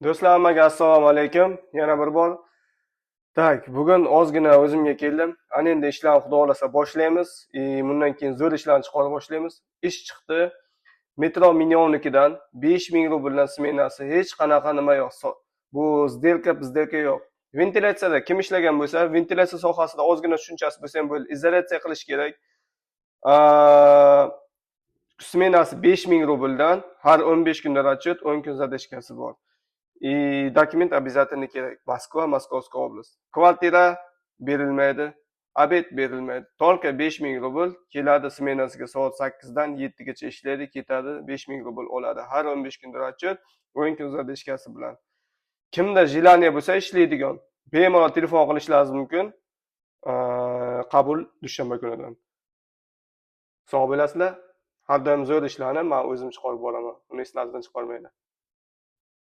Do'stlar, hammaga assalomu alaykum. Yana bir bor. Tak, bugun ozgina o'zimga keldim. Ana endi ishlarni Xudo xolasa boshlaymiz. Bundan keyin zo'r ishlarni chiqarib boshlaymiz. Ish chiqdi. Metro Minionnikidan 5000 rubldan smenasi hech qanaqa nima yo'q. Bu bizdelka yo'q. Ventilyatsiyada kim ishlagan bo'lsa, ventilyatsiya sohasida ozgina tushunchasi bo'lsa ham bo'ldi. Izolyatsiya qilish kerak. Smenasi 5000 rubldan har 15 kunda расчет, 10 kun zadeshkasi bor. Dokument обязательно kerak. Moskva, Moskovskiy oblast. Kvartira berilmaydi, obed berilmaydi. Только 5000 rubl keladi smenasiga soat 8 dan 7 gacha ishlaydi, ketadi, 5000 rubl oladi. Har 15 kunda расчет, 10 kun zadeshkasi bilan. Kimda jilaniya bo'lsa ishlaydigan, bemalol telefon qilishlaringiz mumkin. Qabul dushanba kunidan. Sog' bo'lasizlar. Har doim zo'r ishlarni men o'zim chiqarib boraman. Uni eslaringizdan chiqarmayman.